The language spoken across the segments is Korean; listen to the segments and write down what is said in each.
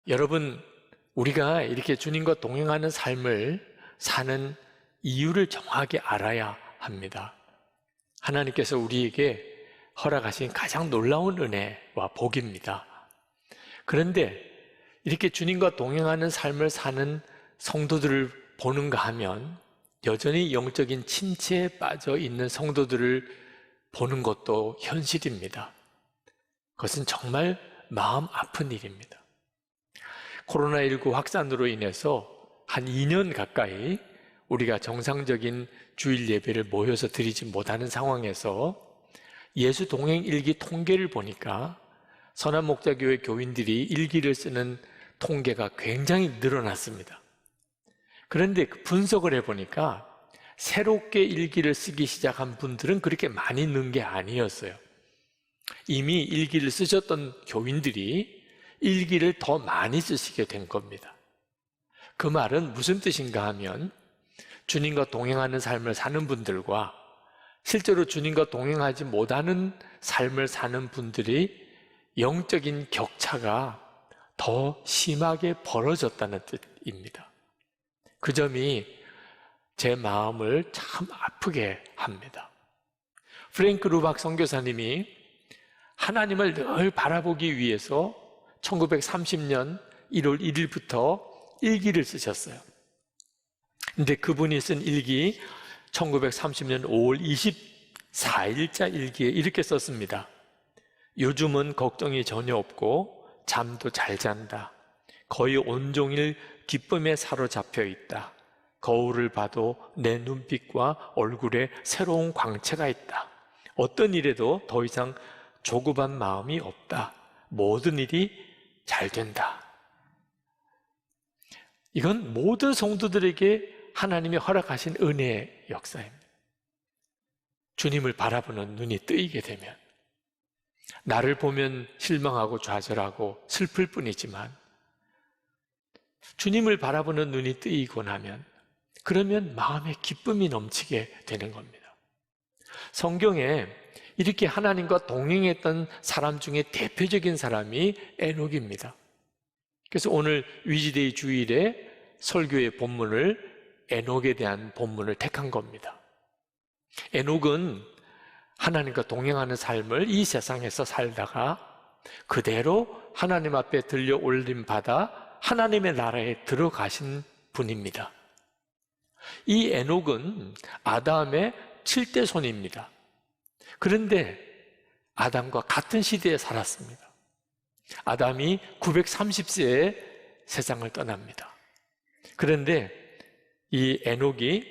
여러분, 우리가 이렇게 주님과 동행하는 삶을 사는 이유를 정확하게 알아야 합니다. 하나님께서 우리에게 허락하신 가장 놀라운 은혜와 복입니다. 그런데 이렇게 주님과 동행하는 삶을 사는 성도들을 보는가 하면 여전히 영적인 침체에 빠져 있는 성도들을 보는 것도 현실입니다. 그것은 정말 마음 아픈 일입니다. 코로나19 확산으로 인해서 한 2년 가까이 우리가 정상적인 주일 예배를 모여서 드리지 못하는 상황에서 예수 동행 일기 통계를 보니까 선한목자교회 교인들이 일기를 쓰는 통계가 굉장히 늘어났습니다. 그런데 그 분석을 해보니까 새롭게 일기를 쓰기 시작한 분들은 그렇게 많이 는 게 아니었어요. 이미 일기를 쓰셨던 교인들이 일기를 더 많이 쓰시게 된 겁니다. 그 말은 무슨 뜻인가 하면 주님과 동행하는 삶을 사는 분들과 실제로 주님과 동행하지 못하는 삶을 사는 분들이 영적인 격차가 더 심하게 벌어졌다는 뜻입니다. 그 점이 제 마음을 참 아프게 합니다. 프랭크 루박 선교사님이 하나님을 늘 바라보기 위해서 1930년 1월 1일부터 일기를 쓰셨어요. 근데 그분이 쓴 일기 1930년 5월 24일자 일기에 이렇게 썼습니다. 요즘은 걱정이 전혀 없고 잠도 잘 잔다. 거의 온종일 기쁨에 사로잡혀 있다. 거울을 봐도 내 눈빛과 얼굴에 새로운 광채가 있다. 어떤 일에도 더 이상 조급한 마음이 없다. 모든 일이 잘 된다. 이건 모든 성도들에게 하나님이 허락하신 은혜의 역사입니다. 주님을 바라보는 눈이 뜨이게 되면 나를 보면 실망하고 좌절하고 슬플 뿐이지만 주님을 바라보는 눈이 뜨이고 나면 그러면 마음에 기쁨이 넘치게 되는 겁니다. 성경에 이렇게 하나님과 동행했던 사람 중에 대표적인 사람이 에녹입니다. 그래서 오늘 위지데이 주일에 설교의 본문을 에녹에 대한 본문을 택한 겁니다. 에녹은 하나님과 동행하는 삶을 이 세상에서 살다가 그대로 하나님 앞에 들려 올림 받아 하나님의 나라에 들어가신 분입니다. 이 에녹은 아담의 7대 손입니다. 그런데 아담과 같은 시대에 살았습니다. 아담이 930세에 세상을 떠납니다. 그런데 이 에녹이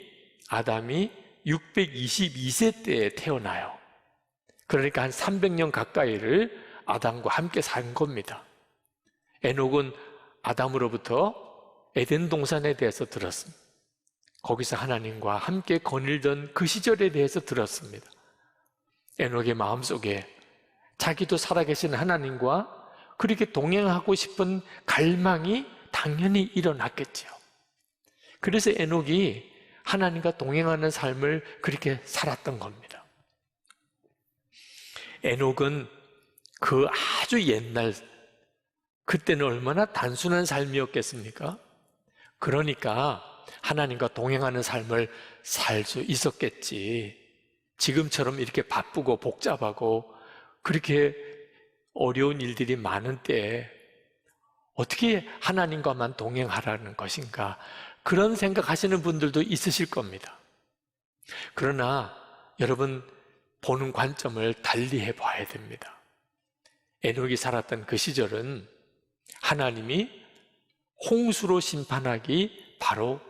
아담이 622세 때에 태어나요. 그러니까 한 300년 가까이를 아담과 함께 산 겁니다. 에녹은 아담으로부터 에덴 동산에 대해서 들었습니다. 거기서 하나님과 함께 거닐던 그 시절에 대해서 들었습니다. 에녹의 마음속에 자기도 살아계신 하나님과 그렇게 동행하고 싶은 갈망이 당연히 일어났겠죠. 그래서 에녹이 하나님과 동행하는 삶을 그렇게 살았던 겁니다. 에녹은 그 아주 옛날, 그때는 얼마나 단순한 삶이었겠습니까? 그러니까 하나님과 동행하는 삶을 살 수 있었겠지. 지금처럼 이렇게 바쁘고 복잡하고 그렇게 어려운 일들이 많은 때에 어떻게 하나님과만 동행하라는 것인가, 그런 생각하시는 분들도 있으실 겁니다. 그러나 여러분, 보는 관점을 달리해 봐야 됩니다. 에녹이 살았던 그 시절은 하나님이 홍수로 심판하기 바로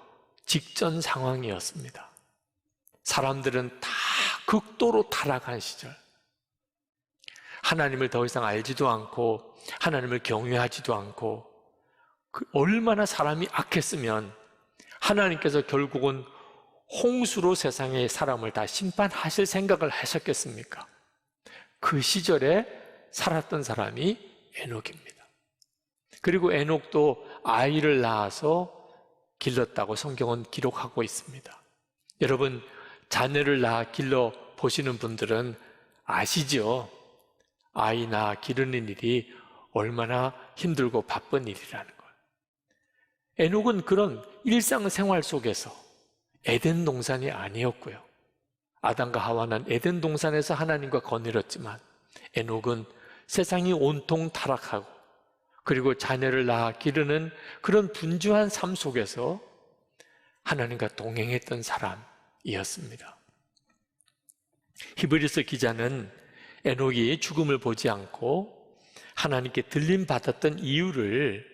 직전 상황이었습니다. 사람들은 다 극도로 타락한 시절, 하나님을 더 이상 알지도 않고 하나님을 경외하지도 않고, 얼마나 사람이 악했으면 하나님께서 결국은 홍수로 세상의 사람을 다 심판하실 생각을 하셨겠습니까? 그 시절에 살았던 사람이 에녹입니다. 그리고 에녹도 아이를 낳아서 길렀다고 성경은 기록하고 있습니다. 여러분, 자녀를 낳아 길러 보시는 분들은 아시죠? 아이 낳아 기르는 일이 얼마나 힘들고 바쁜 일이라는 것. 에녹은 그런 일상생활 속에서 에덴 동산이 아니었고요. 아담과 하와는 에덴 동산에서 하나님과 거느렸지만 에녹은 세상이 온통 타락하고 그리고 자녀를 낳아 기르는 그런 분주한 삶 속에서 하나님과 동행했던 사람이었습니다. 히브리서 기자는 에녹이 죽음을 보지 않고 하나님께 들림받았던 이유를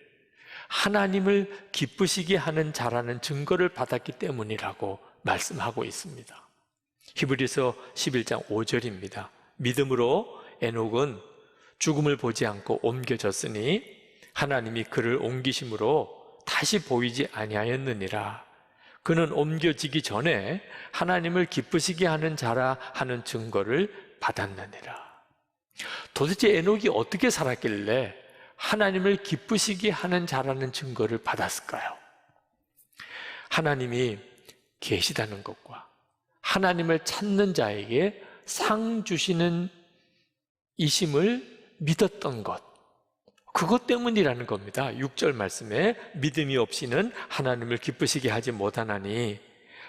하나님을 기쁘시게 하는 자라는 증거를 받았기 때문이라고 말씀하고 있습니다. 히브리서 11장 5절입니다. 믿음으로 에녹은 죽음을 보지 않고 옮겨졌으니 하나님이 그를 옮기심으로 다시 보이지 아니하였느니라. 그는 옮겨지기 전에 하나님을 기쁘시게 하는 자라 하는 증거를 받았느니라. 도대체 에녹이 어떻게 살았길래 하나님을 기쁘시게 하는 자라는 증거를 받았을까요? 하나님이 계시다는 것과 하나님을 찾는 자에게 상 주시는 이심을 믿었던 것, 그것 때문이라는 겁니다. 6절 말씀에 믿음이 없이는 하나님을 기쁘시게 하지 못하나니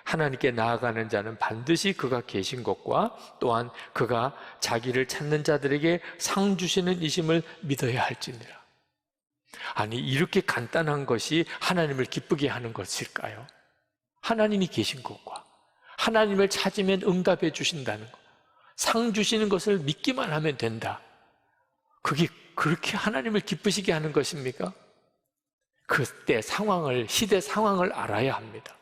하나님께 나아가는 자는 반드시 그가 계신 것과 또한 그가 자기를 찾는 자들에게 상 주시는 이심을 믿어야 할지니라. 아니, 이렇게 간단한 것이 하나님을 기쁘게 하는 것일까요? 하나님이 계신 것과 하나님을 찾으면 응답해 주신다는 것, 상 주시는 것을 믿기만 하면 된다. 그게 그렇게 하나님을 기쁘시게 하는 것입니까? 그때 상황을, 시대 상황을 알아야 합니다.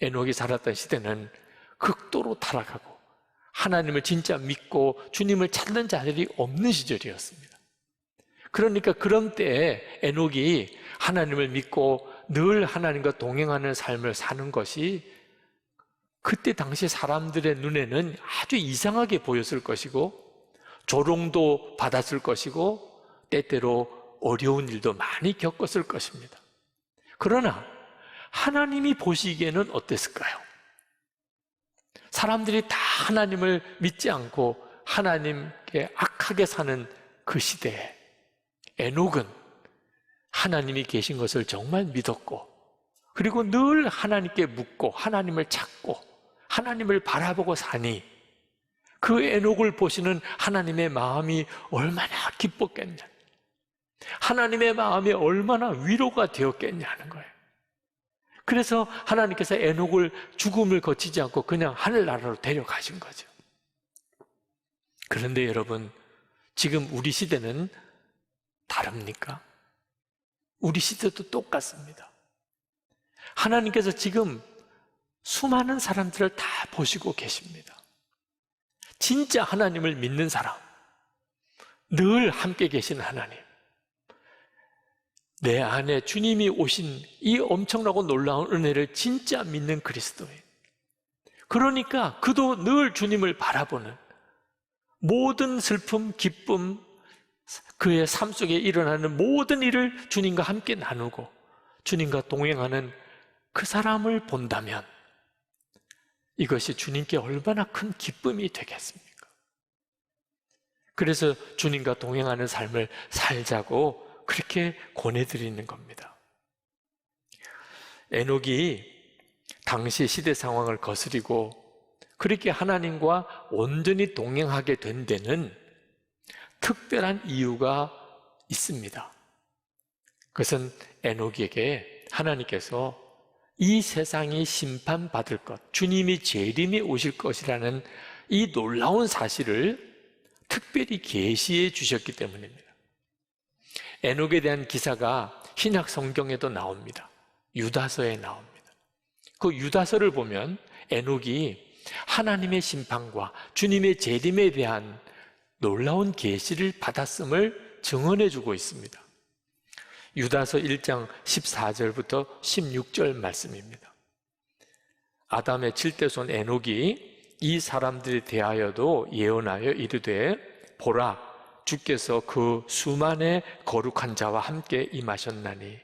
에녹이 살았던 시대는 극도로 타락하고 하나님을 진짜 믿고 주님을 찾는 자들이 없는 시절이었습니다. 그러니까 그런 때에 에녹이 하나님을 믿고 늘 하나님과 동행하는 삶을 사는 것이 그때 당시 사람들의 눈에는 아주 이상하게 보였을 것이고 조롱도 받았을 것이고 때때로 어려운 일도 많이 겪었을 것입니다. 그러나 하나님이 보시기에는 어땠을까요? 사람들이 다 하나님을 믿지 않고 하나님께 악하게 사는 그 시대에 에녹은 하나님이 계신 것을 정말 믿었고 그리고 늘 하나님께 묻고 하나님을 찾고 하나님을 바라보고 사니 그 에녹을 보시는 하나님의 마음이 얼마나 기뻤겠냐, 하나님의 마음이 얼마나 위로가 되었겠냐는 거예요. 그래서 하나님께서 에녹을 죽음을 거치지 않고 그냥 하늘나라로 데려가신 거죠. 그런데 여러분, 지금 우리 시대는 다릅니까? 우리 시대도 똑같습니다. 하나님께서 지금 수많은 사람들을 다 보시고 계십니다. 진짜 하나님을 믿는 사람, 늘 함께 계신 하나님, 내 안에 주님이 오신 이 엄청나고 놀라운 은혜를 진짜 믿는 그리스도인, 그러니까 그도 늘 주님을 바라보는, 모든 슬픔, 기쁨, 그의 삶 속에 일어나는 모든 일을 주님과 함께 나누고 주님과 동행하는 그 사람을 본다면 이것이 주님께 얼마나 큰 기쁨이 되겠습니까? 그래서 주님과 동행하는 삶을 살자고 그렇게 권해드리는 겁니다. 에녹이 당시 시대 상황을 거스리고 그렇게 하나님과 온전히 동행하게 된 데는 특별한 이유가 있습니다. 그것은 에녹에게 하나님께서 이 세상이 심판받을 것, 주님이 재림에 오실 것이라는 이 놀라운 사실을 특별히 계시해 주셨기 때문입니다. 에녹에 대한 기사가 신약 성경에도 나옵니다. 유다서에 나옵니다. 그 유다서를 보면 에녹이 하나님의 심판과 주님의 재림에 대한 놀라운 계시를 받았음을 증언해 주고 있습니다. 유다서 1장 14절부터 16절 말씀입니다. 아담의 7대손 에녹이 이 사람들에 대하여도 예언하여 이르되 보라, 주께서 그 수만의 거룩한 자와 함께 임하셨나니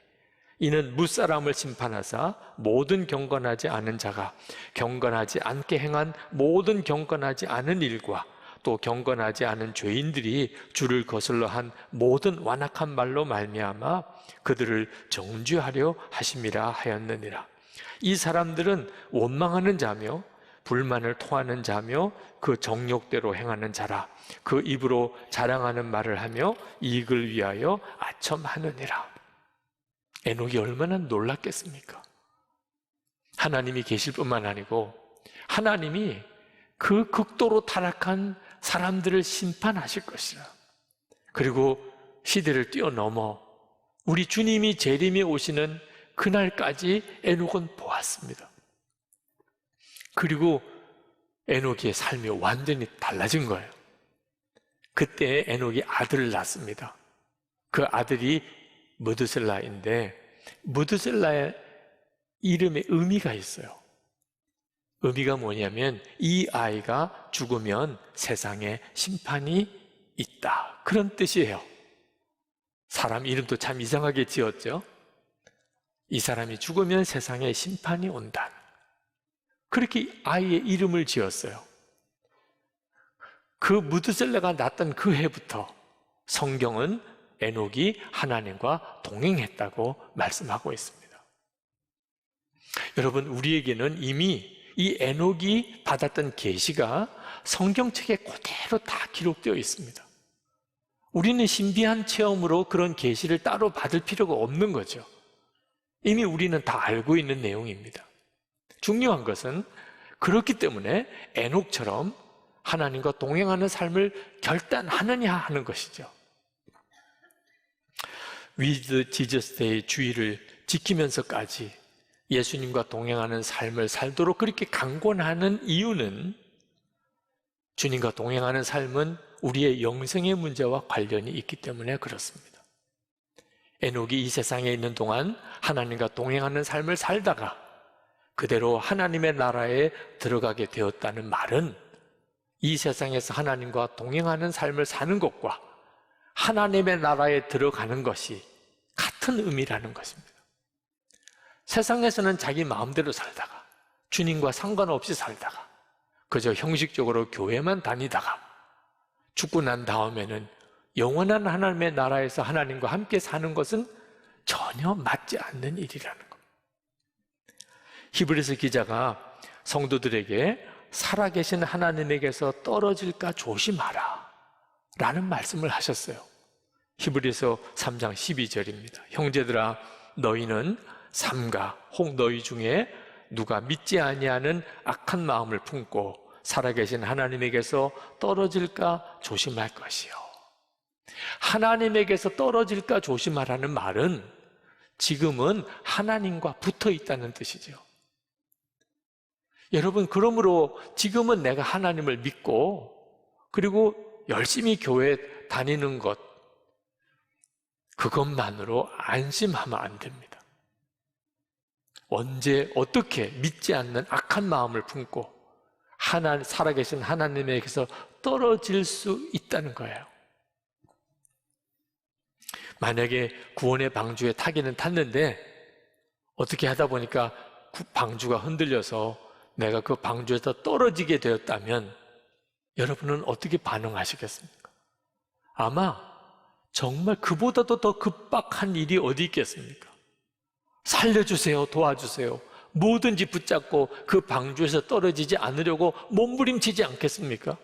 이는 무사람을 심판하사 모든 경건하지 않은 자가 경건하지 않게 행한 모든 경건하지 않은 일과 또 경건하지 않은 죄인들이 주를 거슬러 한 모든 완악한 말로 말미암아 그들을 정죄하려 하심이라 하였느니라. 이 사람들은 원망하는 자며 불만을 토하는 자며 그 정욕대로 행하는 자라. 그 입으로 자랑하는 말을 하며 이익을 위하여 아첨하느니라. 에녹이 얼마나 놀랐겠습니까? 하나님이 계실 뿐만 아니고 하나님이 그 극도로 타락한 사람들을 심판하실 것이라. 그리고 시대를 뛰어넘어 우리 주님이 재림에 오시는 그날까지 에녹은 보았습니다. 그리고 에녹의 삶이 완전히 달라진 거예요. 그때 에녹이 아들을 낳습니다. 그 아들이 무드셀라인데 무드셀라의 이름에 의미가 있어요. 의미가 뭐냐면 이 아이가 죽으면 세상에 심판이 있다, 그런 뜻이에요. 사람 이름도 참 이상하게 지었죠. 이 사람이 죽으면 세상에 심판이 온다, 그렇게 아이의 이름을 지었어요. 그 무드셀라가 낳았던 그 해부터 성경은 에녹이 하나님과 동행했다고 말씀하고 있습니다. 여러분, 우리에게는 이미 이 에녹이 받았던 계시가 성경책에 그대로 다 기록되어 있습니다. 우리는 신비한 체험으로 그런 계시를 따로 받을 필요가 없는 거죠. 이미 우리는 다 알고 있는 내용입니다. 중요한 것은 그렇기 때문에 에녹처럼 하나님과 동행하는 삶을 결단하느냐 하는 것이죠. With Jesus Day 주의를 지키면서까지 예수님과 동행하는 삶을 살도록 그렇게 강권하는 이유는, 주님과 동행하는 삶은 우리의 영생의 문제와 관련이 있기 때문에 그렇습니다. 에녹이 이 세상에 있는 동안 하나님과 동행하는 삶을 살다가 그대로 하나님의 나라에 들어가게 되었다는 말은 이 세상에서 하나님과 동행하는 삶을 사는 것과 하나님의 나라에 들어가는 것이 같은 의미라는 것입니다. 세상에서는 자기 마음대로 살다가 주님과 상관없이 살다가 그저 형식적으로 교회만 다니다가 죽고 난 다음에는 영원한 하나님의 나라에서 하나님과 함께 사는 것은 전혀 맞지 않는 일이라는 것. 히브리서 기자가 성도들에게 살아계신 하나님에게서 떨어질까 조심하라 라는 말씀을 하셨어요. 히브리서 3장 12절입니다. 형제들아, 너희는 삼가 혹 너희 중에 누가 믿지 아니하는 악한 마음을 품고 살아계신 하나님에게서 떨어질까 조심할 것이요. 하나님에게서 떨어질까 조심하라는 말은 지금은 하나님과 붙어 있다는 뜻이죠. 여러분, 그러므로 지금은 내가 하나님을 믿고 그리고 열심히 교회 다니는 것, 그것만으로 안심하면 안 됩니다. 언제 어떻게 믿지 않는 악한 마음을 품고 살아계신 하나님에게서 떨어질 수 있다는 거예요. 만약에 구원의 방주에 타기는 탔는데 어떻게 하다 보니까 방주가 흔들려서 내가 그 방주에서 떨어지게 되었다면 여러분은 어떻게 반응하시겠습니까? 아마 정말 그보다도 더 급박한 일이 어디 있겠습니까? 살려주세요, 도와주세요, 뭐든지 붙잡고 그 방주에서 떨어지지 않으려고 몸부림치지 않겠습니까?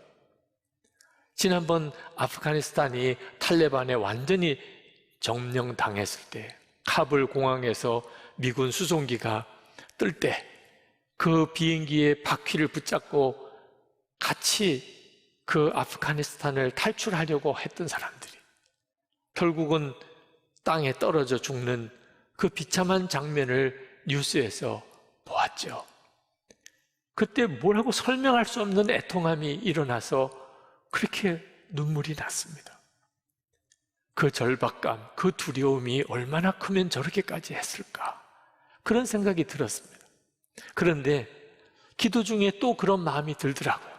지난번 아프가니스탄이 탈레반에 완전히 점령당했을 때, 카불 공항에서 미군 수송기가 뜰 때 그 비행기의 바퀴를 붙잡고 같이 그 아프가니스탄을 탈출하려고 했던 사람들이 결국은 땅에 떨어져 죽는 그 비참한 장면을 뉴스에서 보았죠. 그때 뭐라고 설명할 수 없는 애통함이 일어나서 그렇게 눈물이 났습니다. 그 절박감, 그 두려움이 얼마나 크면 저렇게까지 했을까, 그런 생각이 들었습니다. 그런데 기도 중에 또 그런 마음이 들더라고요.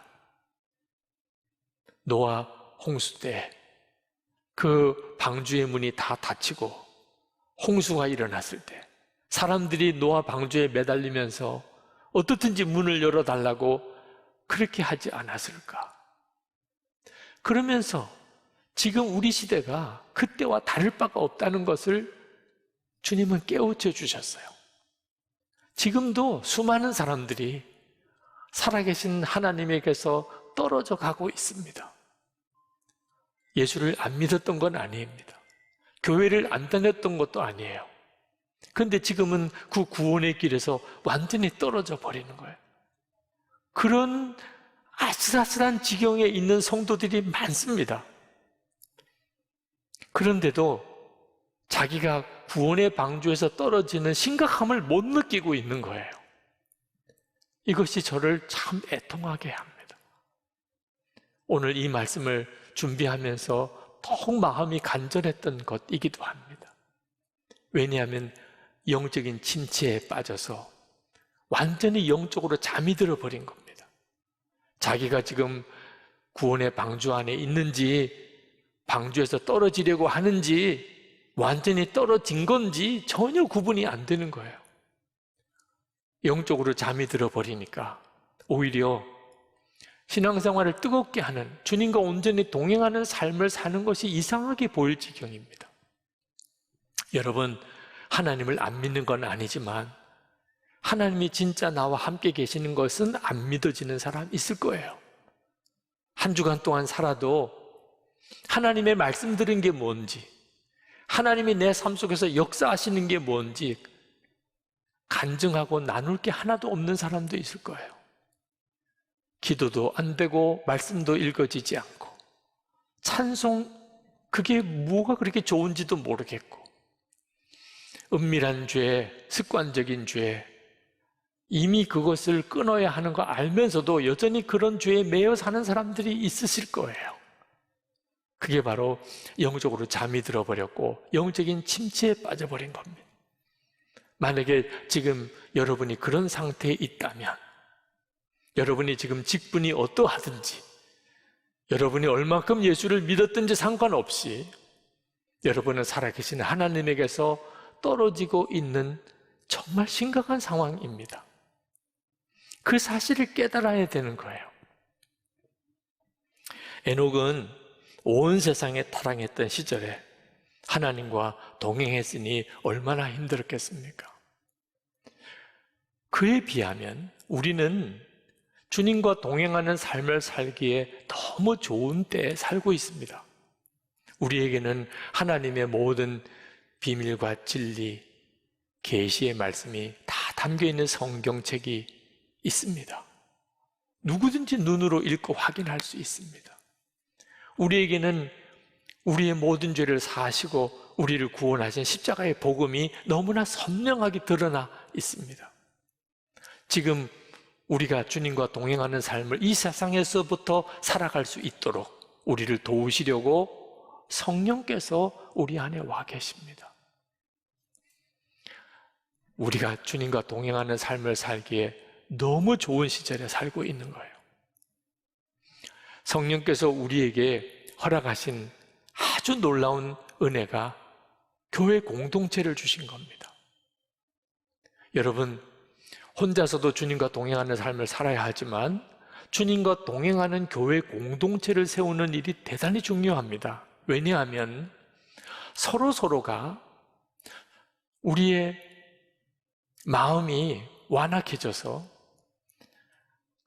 노아 홍수 때 그 방주의 문이 다 닫히고 홍수가 일어났을 때 사람들이 노아 방주에 매달리면서 어떻든지 문을 열어달라고 그렇게 하지 않았을까? 그러면서 지금 우리 시대가 그때와 다를 바가 없다는 것을 주님은 깨우쳐 주셨어요. 지금도 수많은 사람들이 살아계신 하나님에게서 떨어져 가고 있습니다. 예수를 안 믿었던 건 아닙니다. 교회를 안 다녔던 것도 아니에요. 그런데 지금은 그 구원의 길에서 완전히 떨어져 버리는 거예요. 그런 아슬아슬한 지경에 있는 성도들이 많습니다. 그런데도 자기가 구원의 방주에서 떨어지는 심각함을 못 느끼고 있는 거예요. 이것이 저를 참 애통하게 합니다. 오늘 이 말씀을 준비하면서 더욱 마음이 간절했던 것이기도 합니다. 왜냐하면 영적인 침체에 빠져서 완전히 영적으로 잠이 들어버린 겁니다. 자기가 지금 구원의 방주 안에 있는지, 방주에서 떨어지려고 하는지, 완전히 떨어진 건지 전혀 구분이 안 되는 거예요. 영적으로 잠이 들어버리니까 오히려 신앙생활을 뜨겁게 하는, 주님과 온전히 동행하는 삶을 사는 것이 이상하게 보일 지경입니다. 여러분, 하나님을 안 믿는 건 아니지만 하나님이 진짜 나와 함께 계시는 것은 안 믿어지는 사람 있을 거예요. 한 주간 동안 살아도 하나님의 말씀 들은 게 뭔지, 하나님이 내 삶 속에서 역사하시는 게 뭔지 간증하고 나눌 게 하나도 없는 사람도 있을 거예요. 기도도 안 되고 말씀도 읽어지지 않고 찬송, 그게 뭐가 그렇게 좋은지도 모르겠고, 은밀한 죄, 습관적인 죄, 이미 그것을 끊어야 하는 거 알면서도 여전히 그런 죄에 매여 사는 사람들이 있으실 거예요. 그게 바로 영적으로 잠이 들어버렸고 영적인 침체에 빠져버린 겁니다. 만약에 지금 여러분이 그런 상태에 있다면, 여러분이 지금 직분이 어떠하든지, 여러분이 얼만큼 예수를 믿었든지 상관없이 여러분은 살아계신 하나님에게서 떨어지고 있는 정말 심각한 상황입니다. 그 사실을 깨달아야 되는 거예요. 에녹은 온 세상에 타락했던 시절에 하나님과 동행했으니 얼마나 힘들었겠습니까? 그에 비하면 우리는 주님과 동행하는 삶을 살기에 너무 좋은 때에 살고 있습니다. 우리에게는 하나님의 모든 비밀과 진리, 계시의 말씀이 다 담겨있는 성경책이 있습니다. 누구든지 눈으로 읽고 확인할 수 있습니다. 우리에게는 우리의 모든 죄를 사하시고 우리를 구원하신 십자가의 복음이 너무나 선명하게 드러나 있습니다. 지금 우리가 주님과 동행하는 삶을 이 세상에서부터 살아갈 수 있도록 우리를 도우시려고 성령께서 우리 안에 와 계십니다. 우리가 주님과 동행하는 삶을 살기에 너무 좋은 시절에 살고 있는 거예요. 성령께서 우리에게 허락하신 아주 놀라운 은혜가 교회 공동체를 주신 겁니다. 여러분, 혼자서도 주님과 동행하는 삶을 살아야 하지만 주님과 동행하는 교회 공동체를 세우는 일이 대단히 중요합니다. 왜냐하면 서로가 우리의 마음이 완악해져서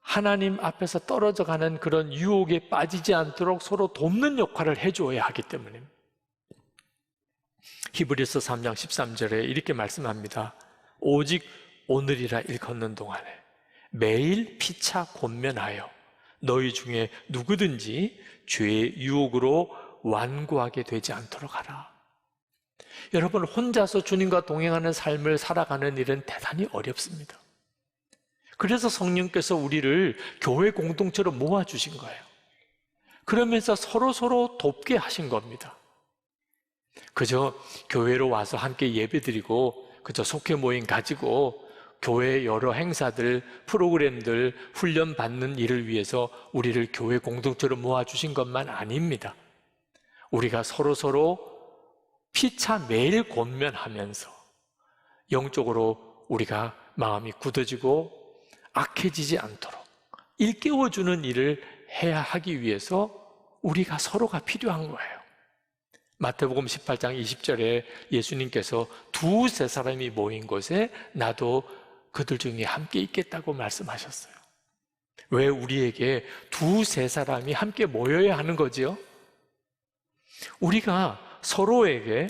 하나님 앞에서 떨어져 가는 그런 유혹에 빠지지 않도록 서로 돕는 역할을 해줘야 하기 때문에 히브리서 3장 13절에 이렇게 말씀합니다. 오직 오늘이라 일컫는 동안에 매일 피차 권면하여 너희 중에 누구든지 죄의 유혹으로 완고하게 되지 않도록 하라. 여러분, 혼자서 주님과 동행하는 삶을 살아가는 일은 대단히 어렵습니다. 그래서 성령께서 우리를 교회 공동체로 모아주신 거예요. 그러면서 서로 돕게 하신 겁니다. 그저 교회로 와서 함께 예배드리고 그저 속회 모임 가지고 교회 여러 행사들, 프로그램들, 훈련 받는 일을 위해서 우리를 교회 공동체로 모아주신 것만 아닙니다. 우리가 서로 피차 매일 권면하면서 영적으로 우리가 마음이 굳어지고 악해지지 않도록 일깨워주는 일을 해야 하기 위해서 우리가 서로가 필요한 거예요. 마태복음 18장 20절에 예수님께서 두세 사람이 모인 곳에 나도 그들 중에 함께 있겠다고 말씀하셨어요. 왜 우리에게 두세 사람이 함께 모여야 하는 거지요? 우리가 서로에게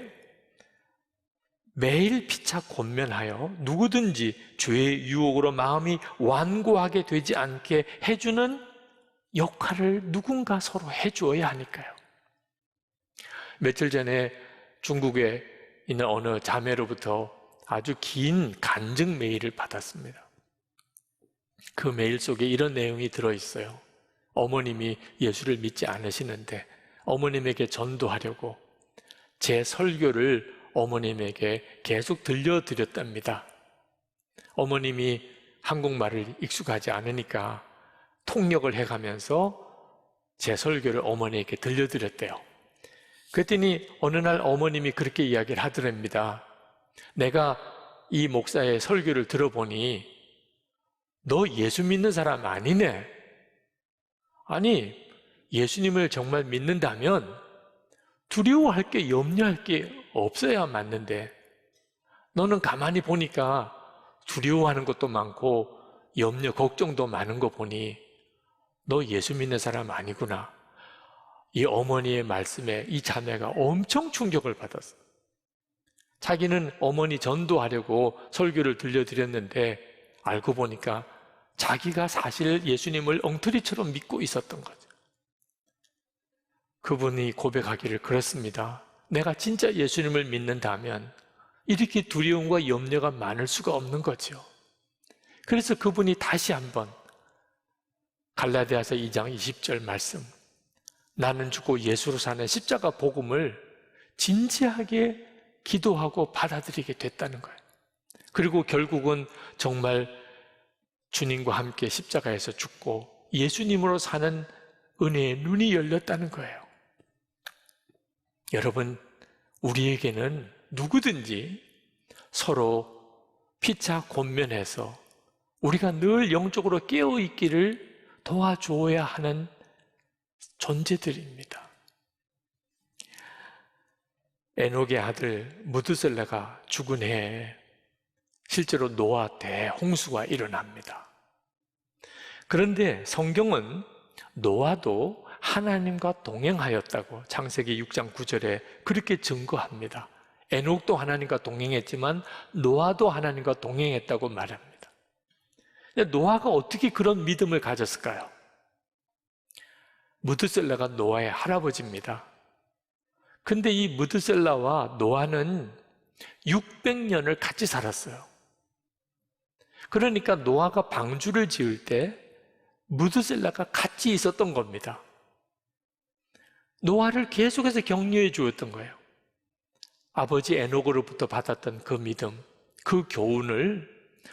매일 피차 권면하여 누구든지 죄의 유혹으로 마음이 완고하게 되지 않게 해주는 역할을 누군가 서로 해주어야 하니까요. 며칠 전에 중국에 있는 어느 자매로부터 아주 긴 간증 메일을 받았습니다. 그 메일 속에 이런 내용이 들어있어요. 어머님이 예수를 믿지 않으시는데 어머님에게 전도하려고 제 설교를 어머님에게 계속 들려드렸답니다. 어머님이 한국말을 익숙하지 않으니까 통역을 해가면서 제 설교를 어머니에게 들려드렸대요. 그랬더니 어느 날 어머님이 그렇게 이야기를 하더랍니다. 내가 이 목사의 설교를 들어보니 너 예수 믿는 사람 아니네. 아니, 예수님을 정말 믿는다면 두려워할 게, 염려할 게 없어야 맞는데 너는 가만히 보니까 두려워하는 것도 많고 염려, 걱정도 많은 거 보니 너 예수 믿는 사람 아니구나. 이 어머니의 말씀에 이 자매가 엄청 충격을 받았어요. 자기는 어머니 전도하려고 설교를 들려드렸는데 알고 보니까 자기가 사실 예수님을 엉터리처럼 믿고 있었던 거죠. 그분이 고백하기를 그렇습니다. 내가 진짜 예수님을 믿는다면 이렇게 두려움과 염려가 많을 수가 없는 거죠. 그래서 그분이 다시 한번 갈라디아서 2장 20절 말씀, 나는 죽고 예수로 사는 십자가 복음을 진지하게 기도하고 받아들이게 됐다는 거예요. 그리고 결국은 정말 주님과 함께 십자가에서 죽고 예수님으로 사는 은혜의 눈이 열렸다는 거예요. 여러분, 우리에게는 누구든지 서로 피차 권면해서 우리가 늘 영적으로 깨어있기를 도와주어야 하는 존재들입니다. 에녹의 아들 무드셀라가 죽은 해에 실제로 노아 대홍수가 일어납니다. 그런데 성경은 노아도 하나님과 동행하였다고 창세기 6장 9절에 그렇게 증거합니다. 에녹도 하나님과 동행했지만 노아도 하나님과 동행했다고 말합니다. 노아가 어떻게 그런 믿음을 가졌을까요? 무드셀라가 노아의 할아버지입니다. 근데 이 무드셀라와 노아는 600년을 같이 살았어요. 그러니까 노아가 방주를 지을 때 무드셀라가 같이 있었던 겁니다. 노아를 계속해서 격려해 주었던 거예요. 아버지 에녹으로부터 받았던 그 믿음, 그 교훈을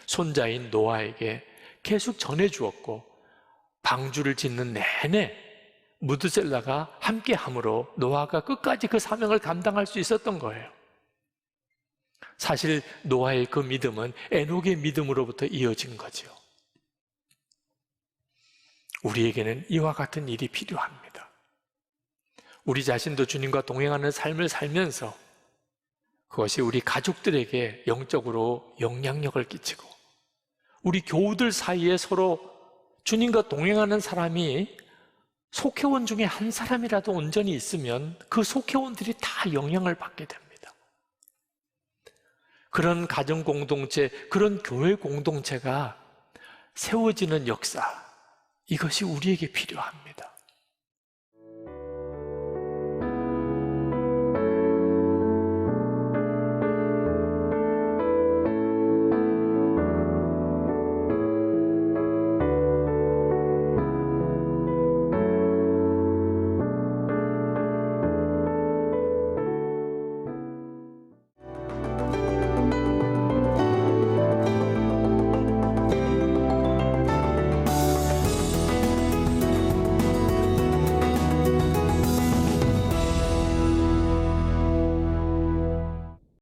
손자인 노아에게 계속 전해 주었고 방주를 짓는 내내 무드셀라가 함께함으로 노아가 끝까지 그 사명을 감당할 수 있었던 거예요. 사실 노아의 그 믿음은 에녹의 믿음으로부터 이어진 거죠. 우리에게는 이와 같은 일이 필요합니다. 우리 자신도 주님과 동행하는 삶을 살면서 그것이 우리 가족들에게 영적으로 영향력을 끼치고 우리 교우들 사이에 서로 주님과 동행하는 사람이 속회원 중에 한 사람이라도 온전히 있으면 그 속회원들이 다 영향을 받게 됩니다. 그런 가정 공동체, 그런 교회 공동체가 세워지는 역사, 이것이 우리에게 필요합니다.